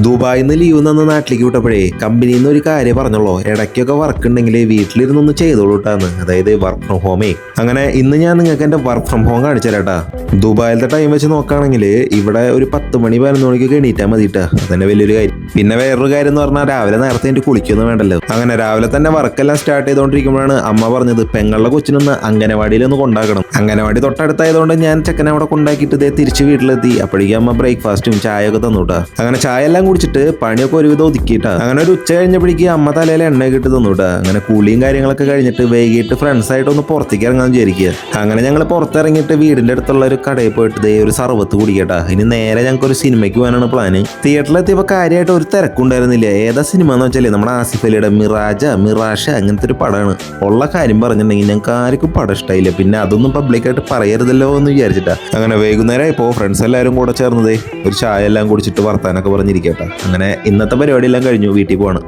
ദുബായിൽ നിന്ന് ലീവ് നിന്ന് നാട്ടിലേക്ക് വിട്ടപ്പോഴേ കമ്പനിയിൽ നിന്ന് ഒരു കാര്യം പറഞ്ഞോളൂ, ഇടയ്ക്കൊക്കെ വർക്ക് ഉണ്ടെങ്കിൽ വീട്ടിലിരുന്നൊന്ന് ചെയ്തോളൂ കേട്ടാന്ന്, അതായത് വർക്ക് ഫ്രം ഹോമേ. അങ്ങനെ ഇന്ന് ഞാൻ നിങ്ങൾക്ക് എൻ്റെ വർക്ക് ഫ്രം ഹോം കാണിച്ചു തരാട്ടാ. ദുബായിലത്തെ ടൈം വെച്ച് നോക്കുകയാണെങ്കിൽ ഇവിടെ ഒരു 10 മണി 11 മണിക്കൊക്കെ എണീറ്റാൽ മതിട്ടാ, അതന്നെ വലിയൊരു കാര്യം. പിന്നെ വേറൊരു കാര്യം എന്ന് പറഞ്ഞാൽ രാവിലെ നേരത്തെ എനിക്ക് കുളിക്കൊന്നും വേണ്ടല്ലോ. അങ്ങനെ രാവിലെ തന്നെ വർക്കെല്ലാം സ്റ്റാർട്ട് ചെയ്തുകൊണ്ടിരിക്കുമ്പോഴാണ് അമ്മ പറഞ്ഞത് പെങ്ങളുടെ കൊച്ചിനൊന്ന് അംഗനവാടിയിലൊന്ന് കൊണ്ടാക്കണം. അംഗനവാടി തൊട്ടടുത്തായതുകൊണ്ട് ഞാൻ ചെക്കനെ അവിടെ കൊണ്ടാക്കിയിട്ട് ഇതേ തിരിച്ച് വീട്ടിലെത്തി. അപ്പോഴേക്കും അമ്മ ബ്രേക്ക്ഫാസ്റ്റും ചായയൊക്കെ തന്നുട്ടാ. അങ്ങനെ ചായ എല്ലാം കുടിച്ചിട്ട് പണിയൊക്കെ ഒരുവിധം ഒതുക്കിയിട്ടാ. അങ്ങനെ ഒരു ഉച്ച കഴിഞ്ഞപ്പോഴേക്ക് അമ്മ തലയിൽ എണ്ണയൊക്കെ ഇട്ട് തന്നുട്ടാ. അങ്ങനെ കൂളിയും കാര്യങ്ങളൊക്കെ കഴിഞ്ഞിട്ട് വൈകിട്ട് ഫ്രണ്ട്സായിട്ടൊന്ന് പുറത്തേക്ക് ഇറങ്ങാന്ന് വിചാരിക്കുക. അങ്ങനെ ഞങ്ങൾ പുറത്തിറങ്ങിയിട്ട് വീടിന്റെ അടുത്തുള്ള ഒരു കടയിൽ പോയിട്ട് ദേ ഒരു സർവത്ത് കുടിക്കട്ടാ. ഇനി നേരെ ഞങ്ങൾക്ക് ഒരു സിനിമയ്ക്ക് പോകാനാണ് പ്ലാന്. തിയേറ്ററിലെത്തിയപ്പോൾ കാര്യമായിട്ട് ഒരു തിരക്കുണ്ടായിരുന്നില്ല. ഏതാ സിനിമ എന്ന് വെച്ചാൽ നമ്മുടെ ആസിഫ് അലിയുടെ മിറാഷ അങ്ങനത്തെ ഒരു പടമാണ്. ഉള്ള കാര്യം പറഞ്ഞിട്ടുണ്ടെങ്കിൽ ഞങ്ങൾക്ക് ആർക്കും പടം ഇഷ്ടമായില്ല. പിന്നെ അതൊന്നും പബ്ലിക്കായിട്ട് പറയരുതല്ലോ എന്ന് വിചാരിച്ചിട്ടാ. അങ്ങനെ വൈകുന്നേരം ഇപ്പോൾ ഫ്രണ്ട്സ് എല്ലാവരും കൂടെ ചേർന്നതേ ഒരു ചായ എല്ലാം കുടിച്ചിട്ട് വർത്താനൊക്കെ പറഞ്ഞിരിക്കട്ടെ. അങ്ങനെ ഇന്നത്തെ പരിപാടിയെല്ലാം കഴിഞ്ഞു, വീട്ടിൽ പോവാണ്.